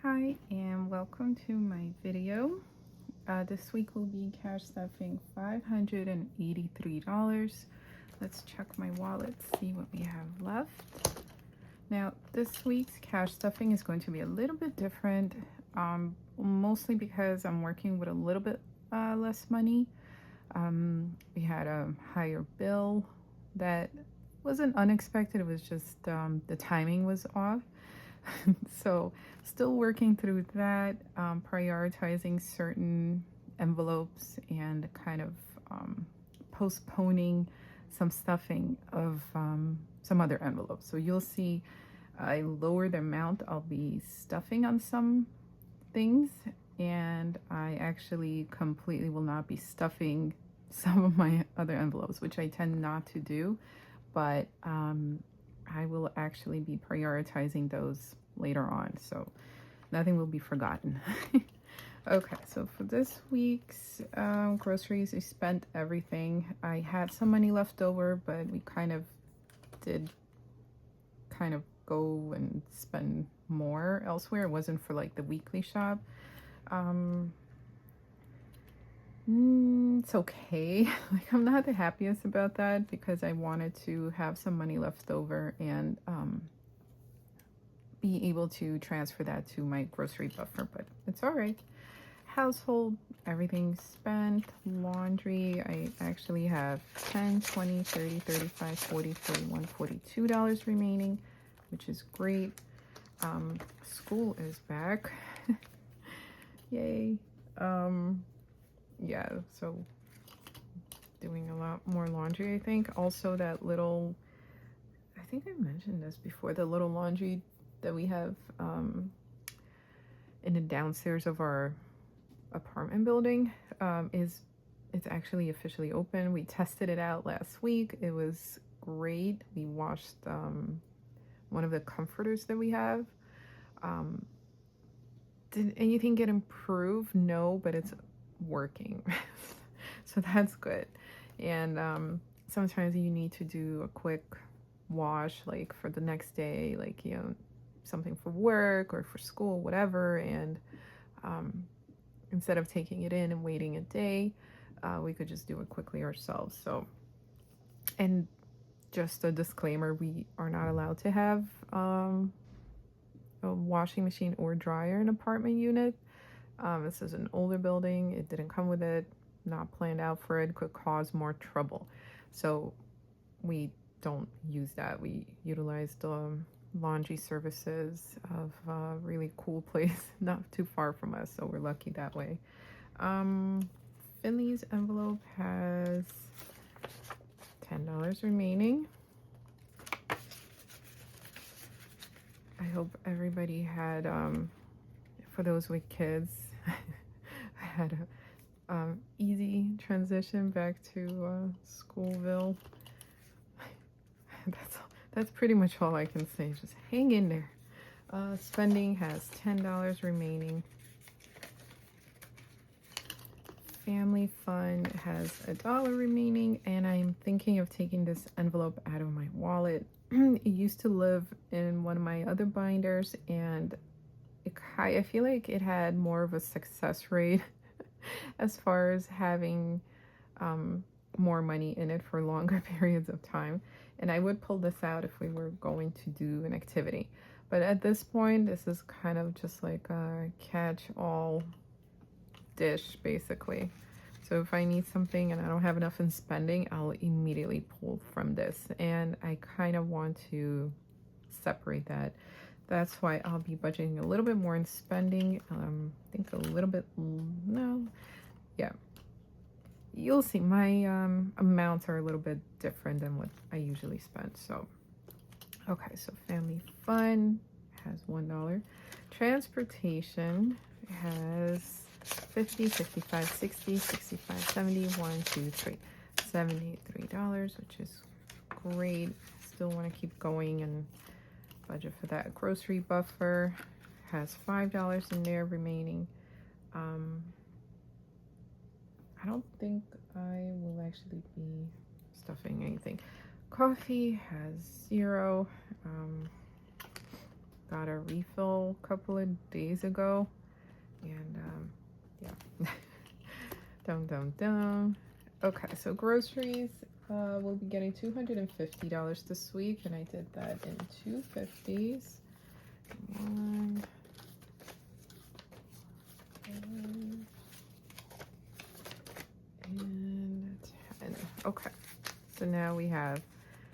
Hi and welcome to my video. This week will be cash stuffing $583. Let's check my wallet, see what we have left. Now this week's cash stuffing is going to be a little bit different, mostly because I'm working with a little bit less money. We had a higher bill that wasn't unexpected, it was just the timing was off. So still working through that, prioritizing certain envelopes and kind of postponing some stuffing of some other envelopes. So you'll see I lower the amount I'll be stuffing on some things, and I actually completely will not be stuffing some of my other envelopes, which I tend not to do, but I will actually be prioritizing those later on, so nothing will be forgotten. Okay, so for this week's groceries, I spent everything. I had some money left over, but we did go and spend more elsewhere. It wasn't for like the weekly shop. It's okay. Like, I'm not the happiest about that because I wanted to have some money left over and be able to transfer that to my grocery buffer, but it's all right. Household, everything spent. Laundry, I actually have 10, 20, 30, 35, 40, 41, $42 remaining, which is great. School is back. Yay. Yeah, so doing a lot more laundry, I think. Also that little, I think I mentioned this before, the little laundry that we have in the downstairs of our apartment building it's actually officially open. We tested it out last week. It was great. We washed one of the comforters that we have. Did anything get improved? No, but it's working. So that's good. And sometimes you need to do a quick wash, like for the next day, like, you know, something for work or for school, whatever. And instead of taking it in and waiting a day, we could just do it quickly ourselves. So, and just a disclaimer, we are not allowed to have a washing machine or dryer in an apartment unit. This is an older building. It didn't come with it, not planned out for it, could cause more trouble. So we don't use that. We utilize the laundry services of a really cool place not too far from us, so we're lucky that way. Finley's envelope has $10 remaining. I hope everybody had, for those with kids, I had a easy transition back to Schoolville. That's pretty much all I can say. Just hang in there. Spending has $10 remaining. Family fund has $1 remaining, and I'm thinking of taking this envelope out of my wallet. It used to live in one of my other binders, and I feel like it had more of a success rate as far as having more money in it for longer periods of time. And I would pull this out if we were going to do an activity. But at this point, this is kind of just like a catch-all dish, basically. So if I need something and I don't have enough in spending, I'll immediately pull from this. And I kind of want to separate that. That's why I'll be budgeting a little bit more in spending. I think a little bit, no, yeah. You'll see my amounts are a little bit different than what I usually spend. So, okay, so family fun has $1. Transportation has 50, 55, 60, 65, 70, 1, 2, 3, $73, which is great. Still want to keep going and budget for that. Grocery buffer has $5 in there remaining. I don't think I will actually be stuffing anything. Coffee has $0. got a refill a couple of days ago, and yeah. Dum dum dum. Okay, so groceries, we'll be getting $250 this week, and I did that in 250s. One, and 10. Okay, so now we have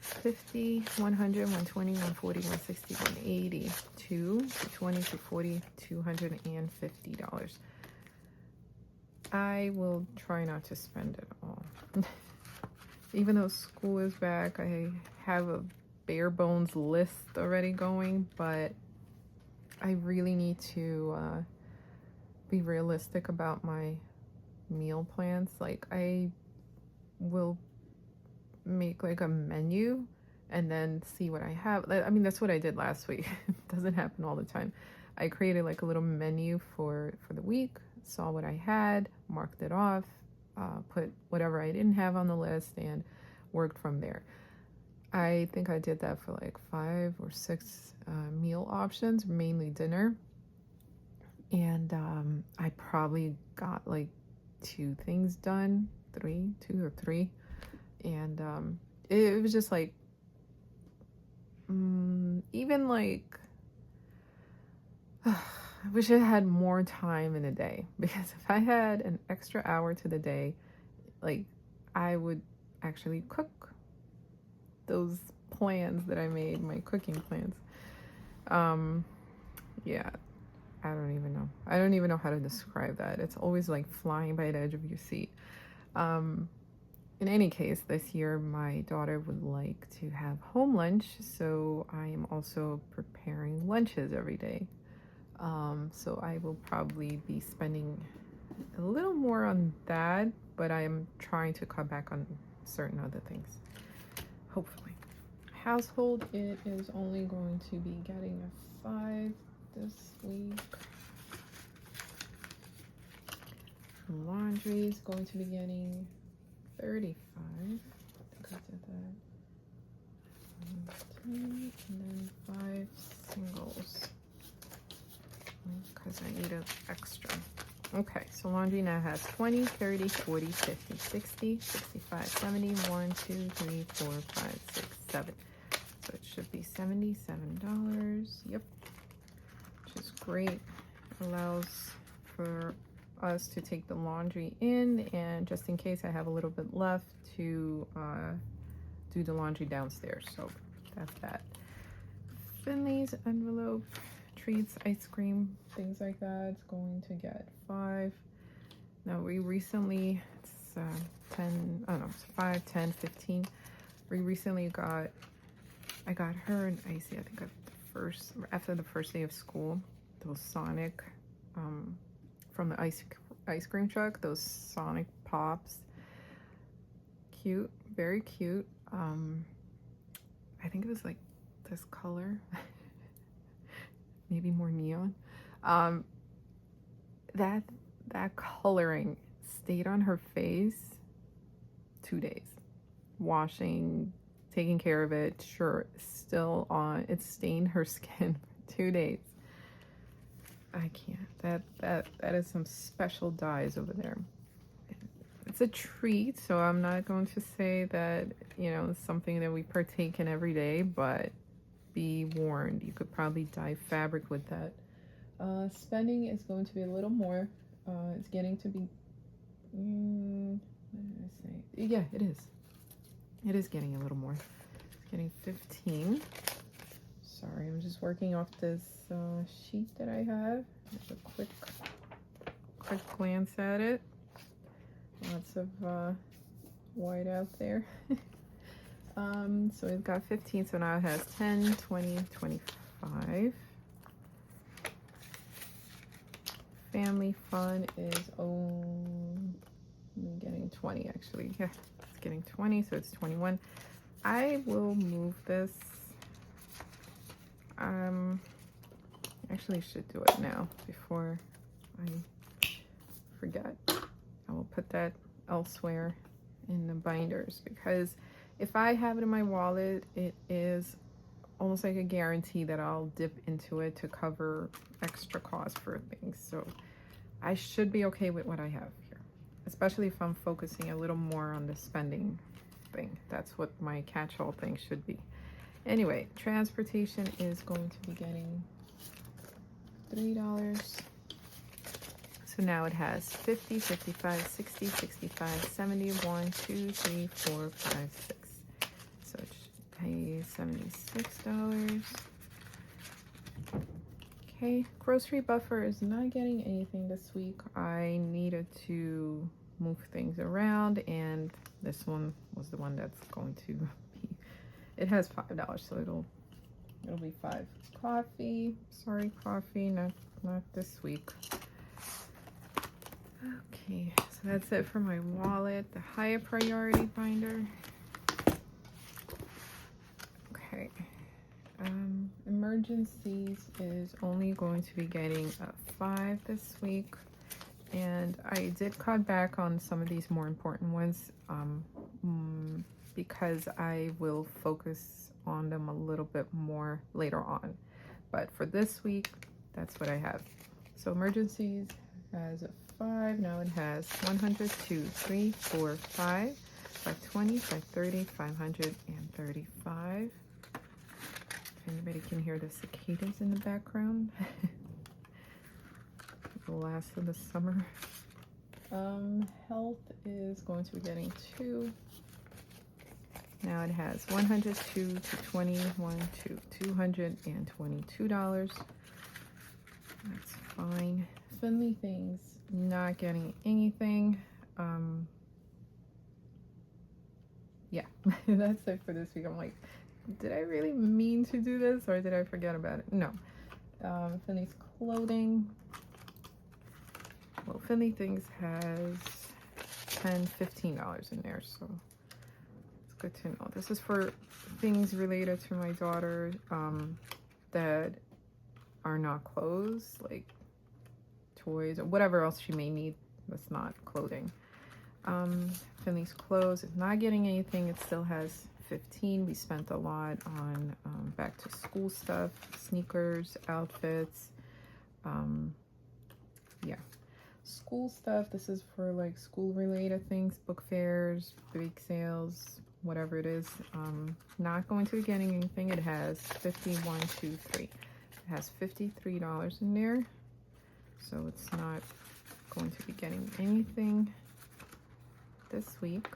50, 100, 120, 140, 160, 180, 220, 240, $250. I will try not to spend it all. Even though school is back, I have a bare bones list already going, but I really need to be realistic about my meal plans. Like, I will make like a menu and then see what I have. I mean, that's what I did last week. It doesn't happen all the time. I created like a little menu for the week, saw what I had, marked it off, put whatever I didn't have on the list, and worked from there. I think I did that for like 5 or 6 meal options, mainly dinner. And I probably got like 2 things done, 2 or 3. And it was just like, even like, I wish I had more time in a day, because if I had an extra hour to the day, like, I would actually cook those plans that I made, my cooking plans. Yeah, I don't even know. I don't even know how to describe that. It's always like flying by the edge of your seat. In any case, this year my daughter would like to have home lunch, so I am also preparing lunches every day. So I will probably be spending a little more on that, but I am trying to cut back on certain other things, hopefully. Household, it is only going to be getting a 5 this week. Laundry is going to be getting 35. I think I did that. 1, 2, and then 5 singles, because I need an extra. Okay, so laundry now has 20, 30, 40, 50, 60, 65, 70, 1, 2, 3, 4, 5, 6, 7. So it should be $77. Yep, which is great. Allows for us to take the laundry in, and just in case I have a little bit left, to do the laundry downstairs. So that's that. Finley's envelope, treats, ice cream, things like that, it's going to get 5. Now we recently, it's 10, I don't know, it's 5, 10, 15. We recently I got her and Icy, I think after the first day of school, those Sonic, from the ice cream truck, those Sonic Pops. Cute, very cute. I think it was like this color, maybe more neon. That coloring stayed on her face 2 days. Washing, taking care of it, sure, still on. It stained her skin for 2 days. I can't. That is some special dyes over there. It's a treat, so I'm not going to say that, it's something that we partake in every day, but be warned, you could probably dye fabric with that. Spending is going to be a little more. It's getting to be, what did I say? Yeah, it is. It is getting a little more. It's getting 15. Sorry, I'm just working off this sheet that I have. Just a quick glance at it. Lots of white out there. So we've got 15, so now it has 10, 20, 25. Family fun is getting 20 actually. Yeah, it's getting 20, so it's 21. I will move this. Actually should do it now before I forget. I will put that elsewhere in the binders, because if I have it in my wallet, it is almost like a guarantee that I'll dip into it to cover extra costs for things. So I should be okay with what I have here, especially if I'm focusing a little more on the spending thing. That's what my catch-all thing should be. Anyway, transportation is going to be getting $3. So now it has 50, 55, 60, 65, 70, 1, 2, 3, 4, 5, 6. So it should pay $76. Okay, grocery buffer is not getting anything this week. I needed to move things around, and this one was the one that's going to be, it has $5, so it'll be 5. Coffee, sorry, coffee, not this week. Okay, so that's it for my wallet. The higher priority binder. Okay. Emergencies is only going to be getting a 5 this week, and I did cut back on some of these more important ones because I will focus on them a little bit more later on. But for this week, that's what I have. So emergencies has a 5. Now it has 100, 2, 3, 4, 5, 520, 530, 535. Anybody can hear the cicadas in the background. The last of the summer. Health is going to be getting 2. Now it has 102 to 21 to $222. That's fine. Finley Things not getting anything. Yeah, that's it for this week. I'm like, did I really mean to do this, or did I forget about it? No. Finley's clothing. Well, Finley Things has $10, $15 in there, so it's good to know. This is for things related to my daughter that are not clothes, like toys or whatever else she may need that's not clothing. Finley's clothes is not getting anything. It still has 15. We spent a lot on back to school stuff, sneakers, outfits. Yeah, school stuff. This is for like school related things, book fairs, bake sales, whatever it is. Not going to be getting anything. It has 51, 2, 3. It has $53 in there, so it's not going to be getting anything this week.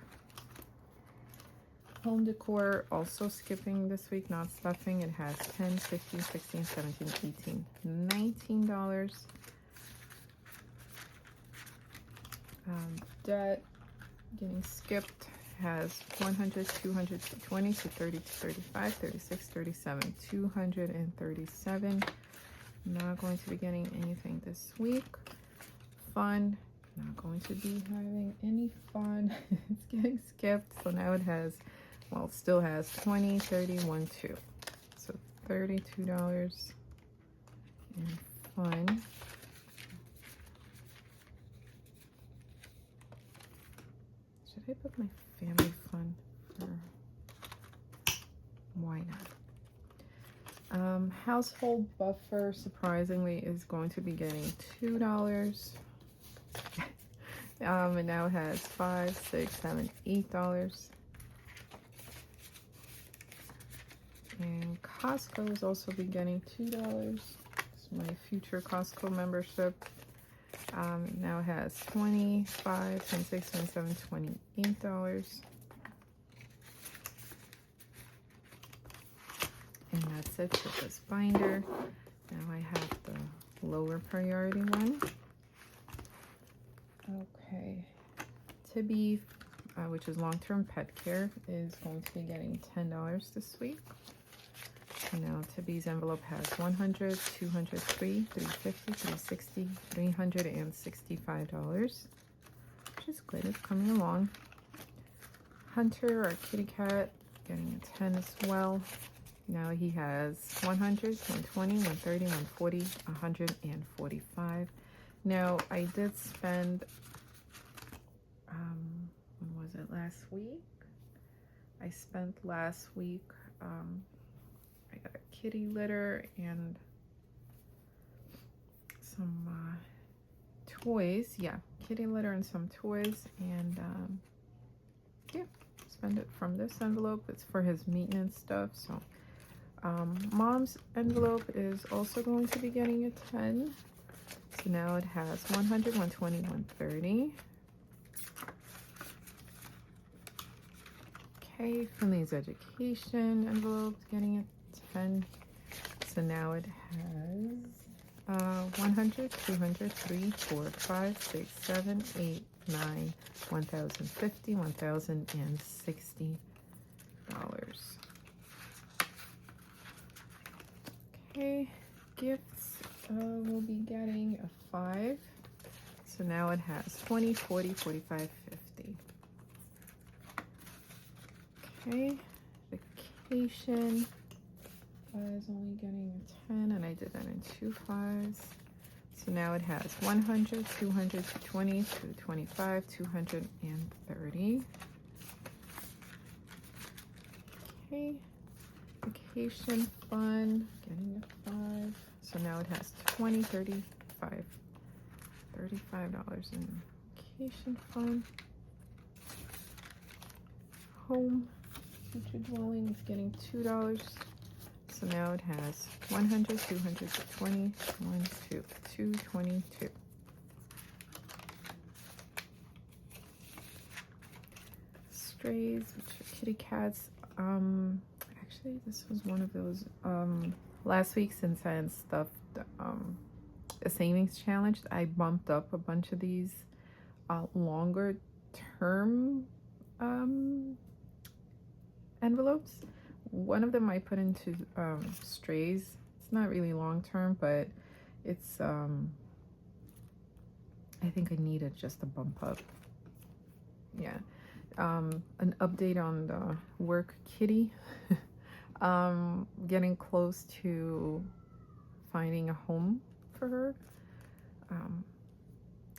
Home decor also skipping this week, not stuffing. It has 10, 15, 16, 17, 18, $19. Debt getting skipped has 100, 200, 220, 230, 235, 36, 37, 237. Not going to be getting anything this week. Fun, not going to be having any fun. It's getting skipped, so now it has, well, it still has 20, 31, 2. So $32 in fun. Should I put my family fun? Or why not? Household buffer, surprisingly, is going to be getting $2. And now it has $5, $6, $7, $8. And Costco is also be getting $2. It's my future Costco membership. Now it has 25, 26, 27, $28. And that's it for this binder. Now I have the lower priority one. Okay. Tibby, which is long-term pet care, is going to be getting $10 this week. Now Tibby's envelope has 100, 203, 350, 360, $365, which is good. It's coming along. Hunter, our kitty cat, getting a 10 as well. Now he has 100, 120, 130, 140, 145. Now I did spend, when was it, last week? I spent last week I got a kitty litter and some toys. Yeah, kitty litter and some toys. And yeah, spend it from this envelope. It's for his maintenance stuff. So mom's envelope is also going to be getting a 10. So now it has 100, 120, 130. Okay, Finley's education envelope getting a 10. So now it has 100, 200, 3, 4, 5, 6, 7, 8, 9, 1,050, $1,060. Okay, gifts will be getting a 5. So now it has 20, 40, 45, 50. Okay, vacation is only getting a 10, and I did that in 2 5s. So now it has 100, 200, 220, 225, 230. Okay, vacation fund getting a 5. So now it has 20, 35, $35 in vacation fund. Home future dwelling is getting $2. So now it has 100, 200, 20, 1, 2, 222. Strays, which are kitty cats. Actually, this was one of those last week, since I had stuffed a savings challenge. I bumped up a bunch of these longer term envelopes. One of them I put into strays. It's not really long term, but it's I think I needed just a bump up. Yeah. An update on the work kitty. Getting close to finding a home for her.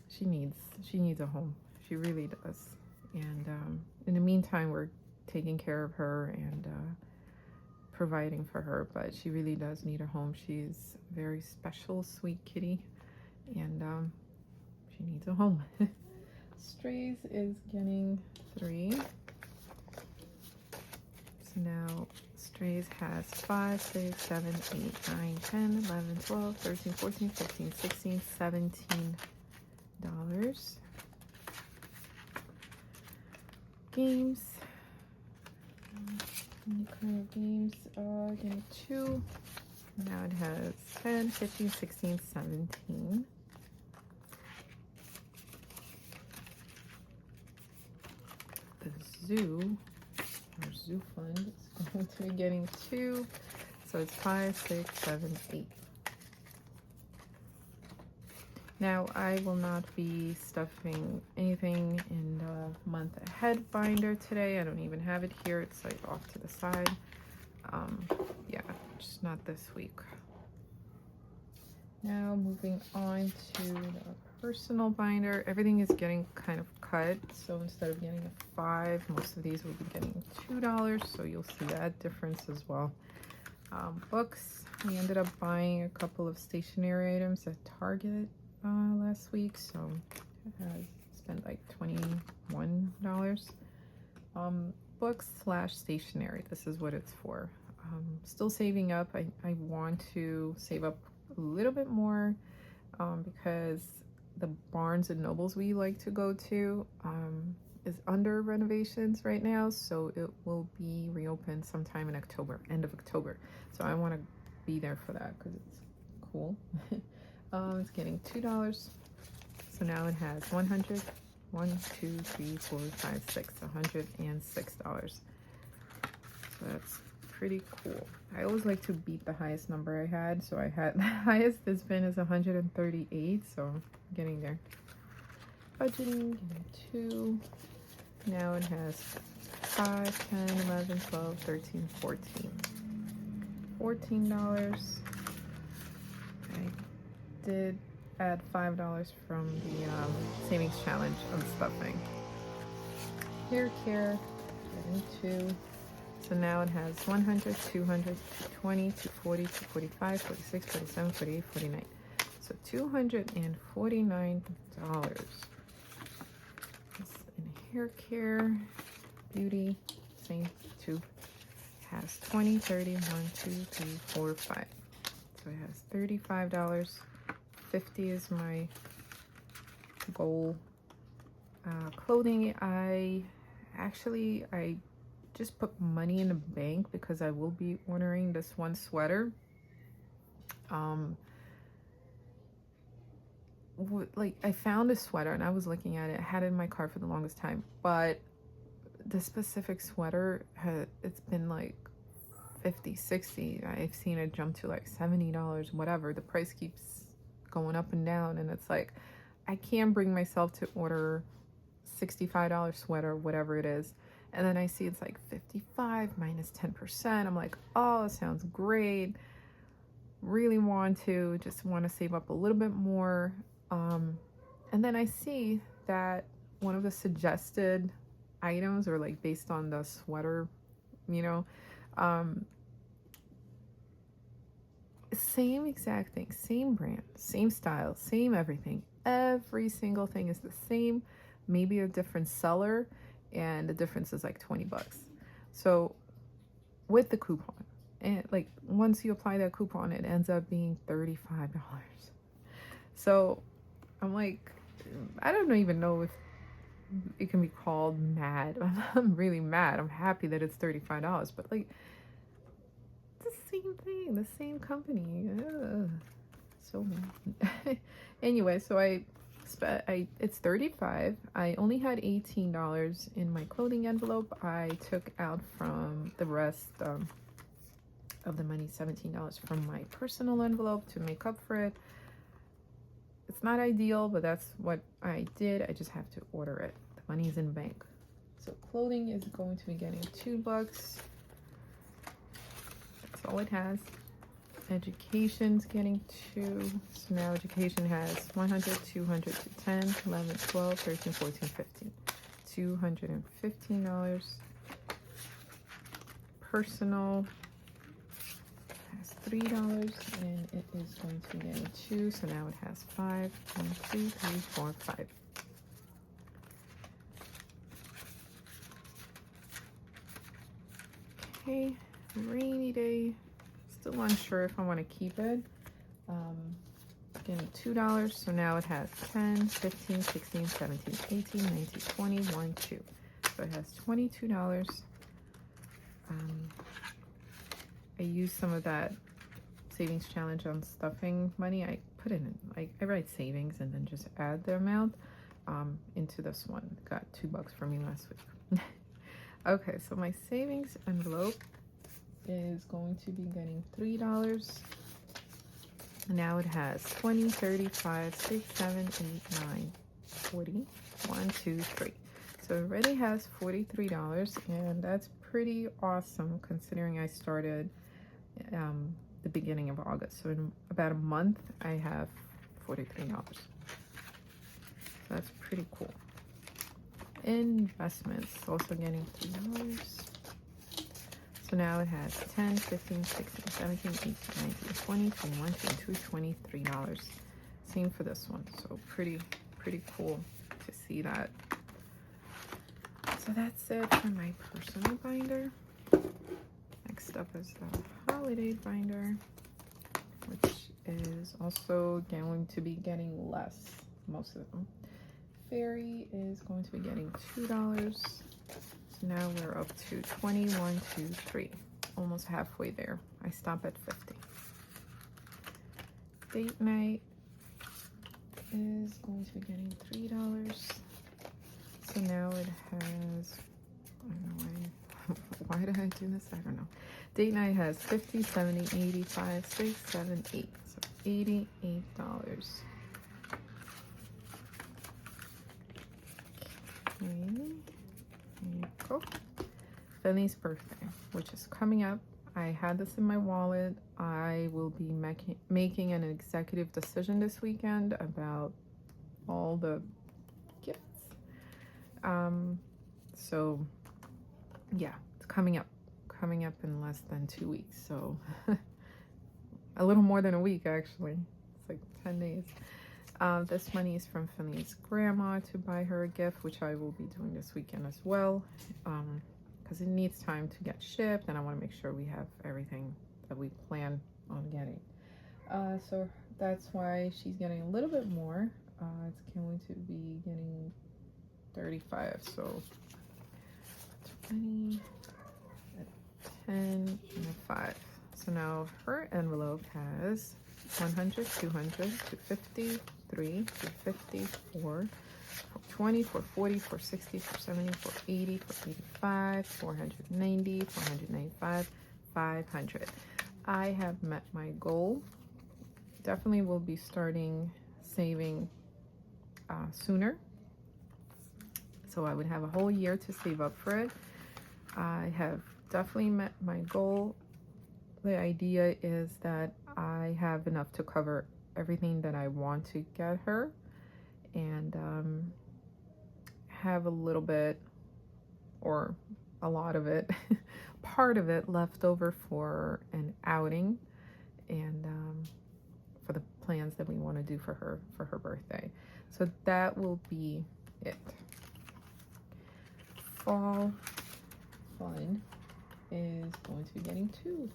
She needs a home. She really does. And in the meantime, we're taking care of her and providing for her, but she really does need a home. She's a very special, sweet kitty, and she needs a home. Strays is getting 3. So now Strays has 5, 6, 7, 8, 9, 10, 11, 12, 13, 14, 15, 16, $17. Games. Any kind of games? Getting 2. Now it has 10, 15, 16, 17. The zoo, or zoo fund, is going to be getting 2. So it's 5, 6, 7, 8. Now I will not be stuffing anything in the month ahead binder today. I don't even have it here. It's like off to the side. Yeah, just not this week. Now moving on to the personal binder. Everything is getting kind of cut. So instead of getting a 5, most of these will be getting $2. So you'll see that difference as well. Books. We ended up buying a couple of stationery items at Target last week, so I spent like $21. Books / stationery, this is what it's for. Still saving up. I want to save up a little bit more because the Barnes and Nobles we like to go to is under renovations right now, so it will be reopened sometime in October, end of October. So I want to be there for that because it's cool. It's getting $2. So now it has 100, 1, 2, 3, 4, 5, 6, $106. So that's pretty cool. I always like to beat the highest number I had. So I had the highest it's been is 138. So I'm getting there. Budgeting, getting 2. Now it has 5, 10, 11, 12, 13, 14. $14. I did add $5 from the savings challenge on stuffing. Hair care, getting 2. So now it has 100, 200, 220, 240, 245, 46, 47, 48, 49. So $249. It's in hair care, beauty, same two. Has 20, 30, 1, 2, 3, 4, 5. So it has $35. 50 is my goal. Clothing, I just put money in the bank because I will be ordering this one sweater. Like I found a sweater and I was looking at it. I had it in my cart for the longest time, but the specific sweater it's been like 50, 60. I've seen it jump to like $70, whatever. The price keeps going up and down, and it's like I can't bring myself to order $65 sweater, whatever it is, and then I see it's like 55 minus 10%. I'm like, oh, it sounds great. Really want to save up a little bit more. And then I see that one of the suggested items, or like based on the sweater, you know, same exact thing, same brand, same style, same everything. Every single thing is the same, maybe a different seller, and the difference is like 20 bucks. So with the coupon, and like once you apply that coupon, it ends up being $35. So I'm like, I don't even know if it can be called mad. I'm really mad. I'm happy that it's $35, but like the same thing, the same company. Ugh, so mad. Anyway, so it's $35. I only had $18 in my clothing envelope. I took out from the rest of the money, $17 from my personal envelope to make up for it. It's not ideal, but that's what I did. I just have to order it. The money is in bank. So clothing is going to be getting $2. That's all it has. Education's getting 2. So now education has 100, 200, 10, 11, 12, 13, 14, 15. $215. Personal has $3, and it is going to be getting 2. So now it has 5. 1, 2, 3, 4, 5. Okay, rainy day. Still unsure if I want to keep it. Getting $2, so now it has 10, 15, 16, 17, 18, 19, 20, 1, 2. So it has $22. I used some of that savings challenge on stuffing money. I put it in, I write savings and then just add the amount into this one. Got $2 for me last week. Okay, so my savings envelope is going to be getting $3. Now it has 20, 35, 6, 7, 8, 9, 40, 1, 2, 3. So it already has $43, and that's pretty awesome considering I started the beginning of August. So in about a month, I have $43. So that's pretty cool. Investments, also getting $3. So now it has 10, 15, 16, 17, 18, 19, 20, 21, 22, $23. Same for this one. So pretty cool to see that. So that's it for my personal binder. Next up is the holiday binder, which is also going to be getting less, most of them. Fairy is going to be getting $2. So now we're up to 21, 2, 3. Almost halfway there. I stop at 50. Date night is going to be getting $3. So now it has, I don't know why did I do this? I don't know. Date night has 50, 70, 85, 6, 7, 8. So $88. Okay, there you go. Benny's birthday, which is coming up. I had this in my wallet. I will be making an executive decision this weekend about all the gifts. So yeah, it's coming up coming up in less than 2 weeks, so a little more than a week actually. It's like 10 days. This money is from Finley's grandma to buy her a gift, which I will be doing this weekend as well, because it needs time to get shipped, and I want to make sure we have everything that we plan on getting. So that's why she's getting a little bit more. It's going to be getting 35, so 20, a 10, and a 5. So now her envelope has 100, 200, 250, 3, 250, 4, 420, 440, 460, 470, 480, 485, 490, 495, 500. I have met my goal. Definitely will be starting saving sooner. So I would have a whole year to save up for it. I have definitely met my goal. The idea is that I have enough to cover everything that I want to get her, and have a little bit or a lot of it, part of it left over for an outing, and for the plans that we want to do for her birthday. So that will be it. Fall fun is going to be getting 2.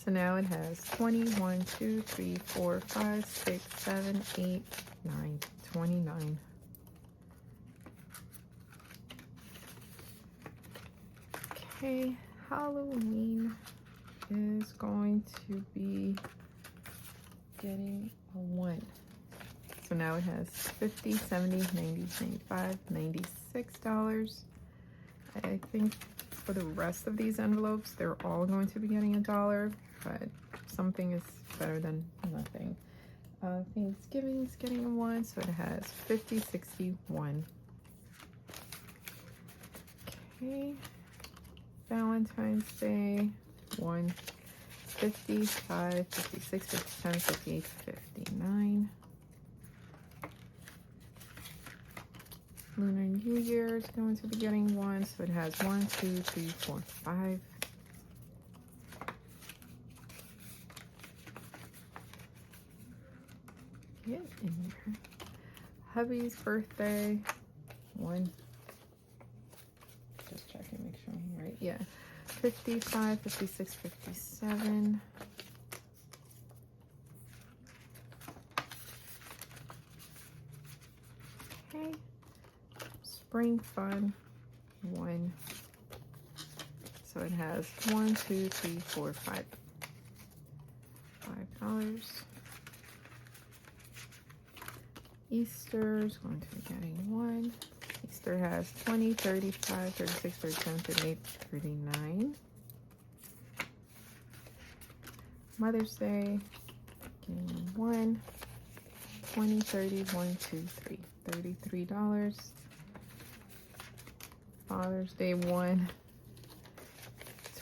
So now it has 20, 1, 2, 3, 4, 5, 6, 7, 8, 9, 29. Okay, Halloween is going to be getting a 1. So now it has 50, 70, 90, 95, $96. I think for the rest of these envelopes, they're all going to be getting $1, but something is better than nothing. Thanksgiving's getting a 1, so it has 50, 61. Okay. Valentine's Day, 1, 55, 56, 57, 58, 59. Lunar New Year is going to be getting 1, so it has 1, 2, 3, 4, 5. Get in there. Hubby's birthday, 1. Just checking, make sure I'm right. Yeah, 55, 56, 57. Okay. Spring Fun, 1. So it has 1, 2, 3, 4, 5. $5. Easter is going to be getting 1. Easter has 20, 35, 36, 37, 38, 39. Mother's Day, getting 1, 20, 30, 1, 2, 3, $33. Father's Day, 1,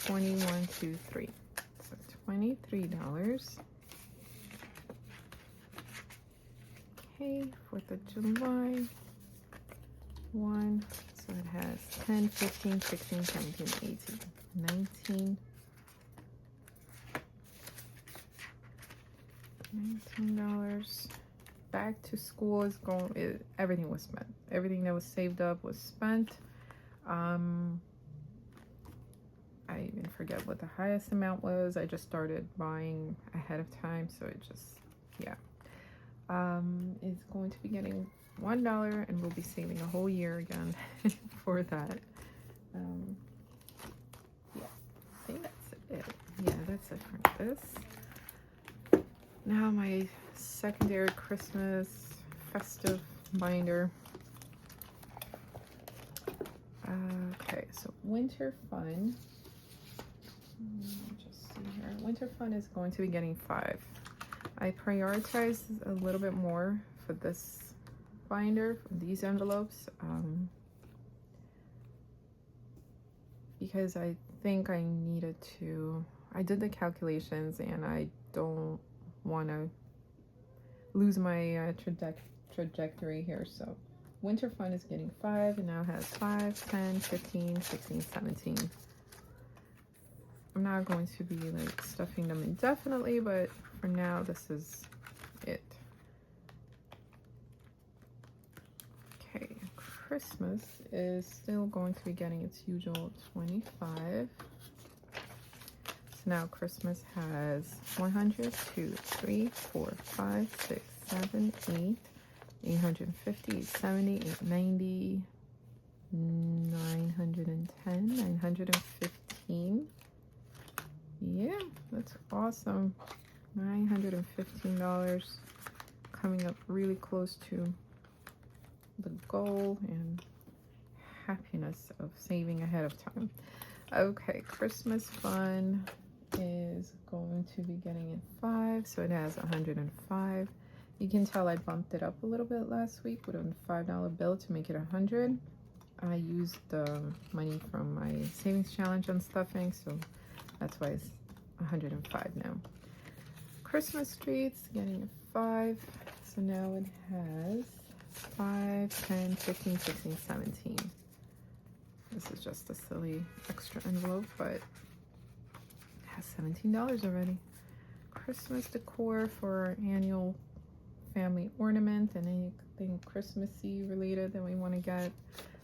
20, 1, 2, 3. So $23. Okay, 4th of July, 1. So it has 10, 15, 16, 17, 18, 19. $19. Back to school is going, everything was spent. Everything that was saved up was spent. I even forget what the highest amount was. I just started buying ahead of time, so it just, yeah. Is going to be getting $1, and we'll be saving a whole year again for that. Yeah, I think that's it. Yeah, that's it for this. Now my secondary Christmas festive binder. Okay, so Winter Fun. Just see here. Winter Fun is going to be getting 5. I prioritized a little bit more for this binder, for these envelopes, because I think I needed to. I did the calculations, and I don't want to lose my trajectory here. So Winter Fun is getting 5, and now has 5, 10, 15, 16, 17. not going to be like stuffing them indefinitely, but for now this is it. Okay, Christmas is still going to be getting its usual 25. So now Christmas has 100, 2, 3, 4, 5, 6, 7, 8, 850, 870, 890, 910, 915. Yeah, that's awesome. $915, coming up really close to the goal and happiness of saving ahead of time. Okay, Christmas fun is going to be getting it 5, so it has 105. You can tell I bumped it up a little bit last week with a $5 bill to make it 100. I used the money from my savings challenge on stuffing, so that's why it's 105 now. Christmas treats getting a 5, so now it has 5, 10, 15, 16, 17. This is just a silly extra envelope, but it has $17 already. Christmas decor for annual family ornament and anything Christmassy related that we want to get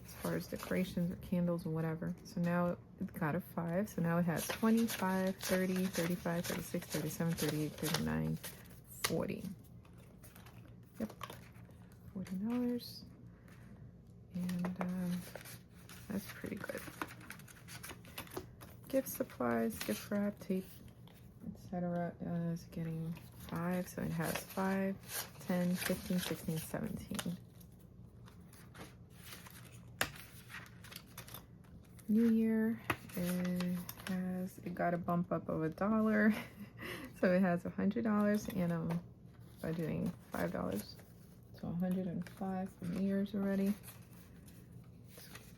as far as decorations or candles or whatever. So now it got a 5, so now it has 25, 30, 35, 36, 37, 38, 39, 40. Yep, $40. And that's pretty good. Gift supplies, gift wrap, tape, etc. is getting 5, so it has 5, 10, 15, 16, 17. New Year, it got a bump up of $1, so it has $100, and I'm budgeting $5, so 105 for New Year's already.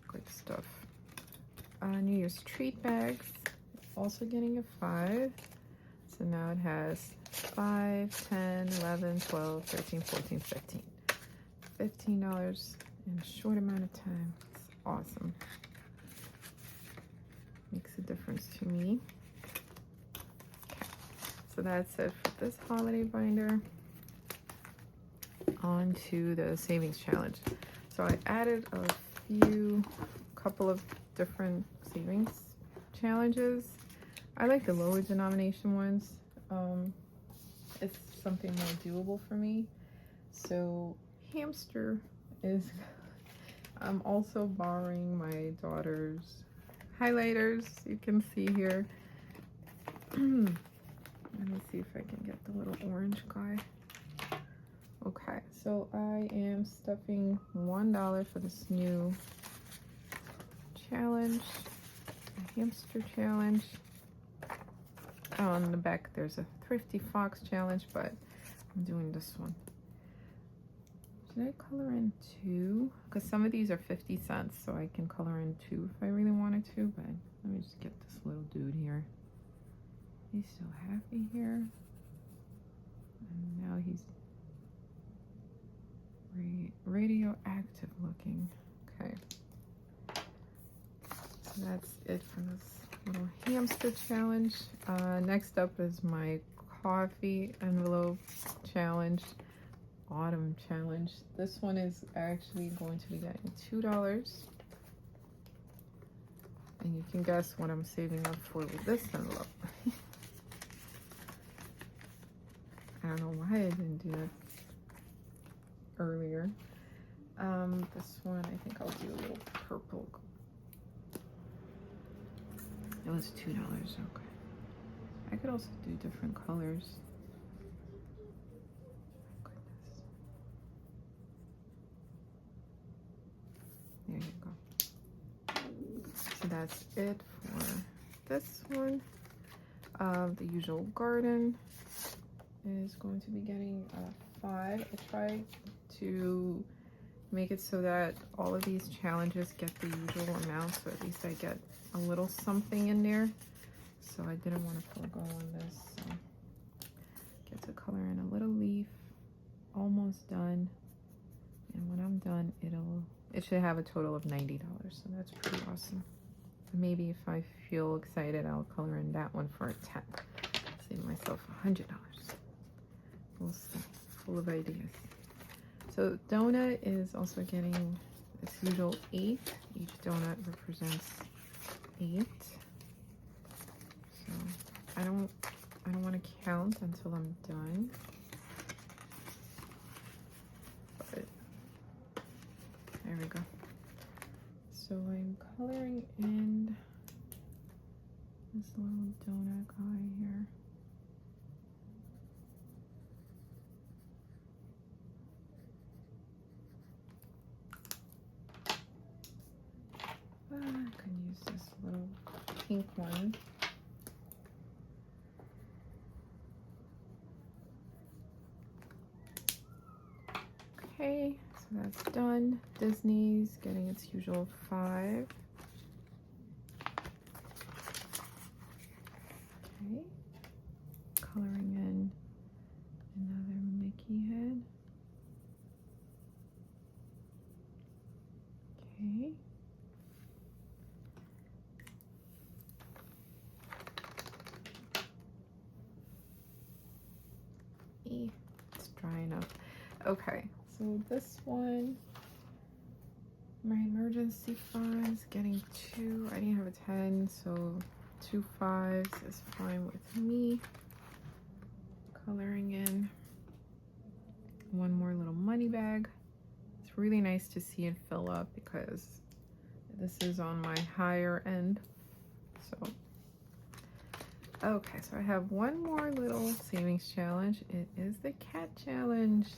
Good stuff. New Year's treat bags, also getting a 5. So now it has 5, 10, 11, 12, 13, 14, 15. $15 in a short amount of time. It's awesome. Makes a difference to me. Okay. So that's it for this holiday binder. On to the savings challenge. So I added a couple of different savings challenges. I like the lower denomination ones. It's something more doable for me. So hamster is, I'm also borrowing my daughter's highlighters. You can see here. Let me see if I can get the little orange guy. Okay, so I am stuffing $1 for this new challenge, a hamster challenge. On the back there's a thrifty fox challenge, but I'm doing this one. Should I color in 2? Because some of these are 50 cents, so I can color in 2 if I really wanted to, but let me just get this little dude here. He's so happy here. And now he's radioactive looking. Okay. So that's it for this little hamster challenge. Next up is my coffee envelope challenge, autumn challenge. This one is actually going to be getting $2. And you can guess what I'm saving up for with this envelope. I don't know why I didn't do that earlier. This one, I think I'll do a little purple. It was $2, okay. I could also do different colors. Goodness. There you go. So that's it for this one. The usual garden is going to be getting a 5. I tried to make it so that all of these challenges get the usual amount, so at least I get a little something in there. So I didn't want to forego on this. So get to color in a little leaf. Almost done. And when I'm done, it should have a total of $90. So that's pretty awesome. maybe if I feel excited, I'll color in that one for a 10. Save myself $100. We'll see. Full of ideas. So donut is also getting its usual 8. Each donut represents 8. So I don't want to count until I'm done. But there we go. So I'm coloring in this little donut guy here. I could use this little pink one. Okay, so that's done. Disney's getting its usual 5. Okay, coloring in another Mickey head. Okay. It's dry enough. Okay, so this one, my emergency funds getting 2. I didn't have a 10, so 2 5s is fine with me. Coloring in one more little money bag. It's really nice to see it fill up because this is on my higher end. So okay, so I have one more little savings challenge. It is the cat challenge.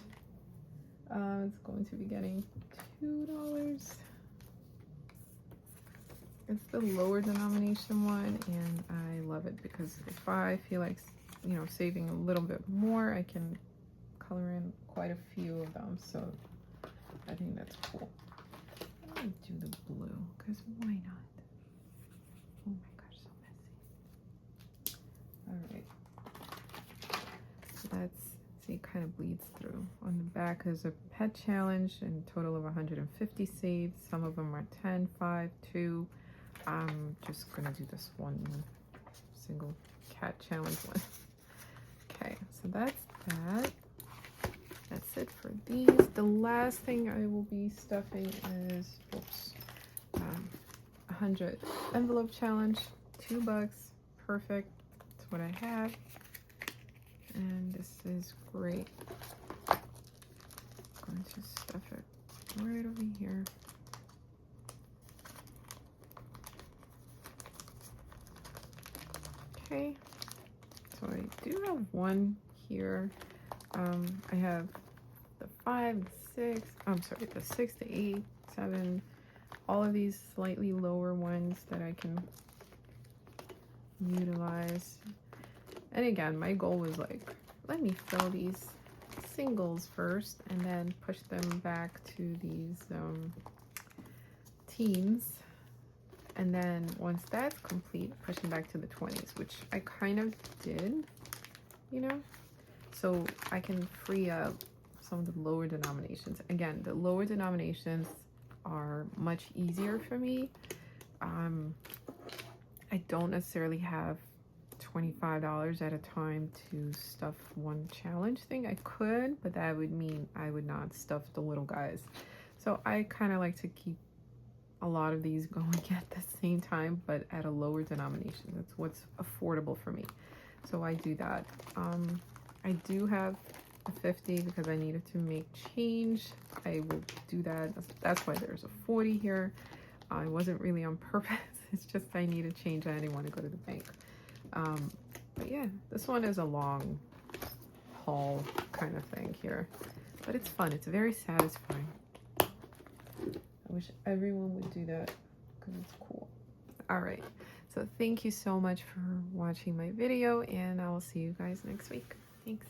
It's going to be getting $2. It's the lower denomination one, and I love it because if I feel like, you know, saving a little bit more, I can color in quite a few of them. So I think that's cool. I'm gonna do the blue because why not? Oh my gosh, so messy. All right, so that's, see, it kind of bleeds through. On the back is a pet challenge and a total of 150 saved. Some of them are 10, 5, 2. I'm just gonna do this one single cat challenge one. Okay, so that's that. That's it for these. The last thing I will be stuffing is, oops, 100 envelope challenge, $2, perfect. That's what I have, and this is great. I'm going to stuff it right over here. Okay, so I do have one here. I have the 5, the 6, I'm sorry, the 6, the 8, 7, all of these slightly lower ones that I can utilize. And again, my goal was like, let me fill these singles first and then push them back to these teens. And then once that's complete, push them back to the 20s, which I kind of did, you know? So I can free up some of the lower denominations. Again, the lower denominations are much easier for me. I don't necessarily have $25 at a time to stuff one challenge thing. I could, but that would mean I would not stuff the little guys. So I kind of like to keep a lot of these going at the same time, but at a lower denomination. That's what's affordable for me. So I do that. I do have a 50 because I needed to make change. I will do that. That's why there's a 40 here. It wasn't really on purpose. It's just I needed change. I didn't want to go to the bank. But yeah, this one is a long haul kind of thing here, but it's fun. It's very satisfying. I wish everyone would do that because it's cool. All right, so thank you so much for watching my video, and I will see you guys next week. Thanks.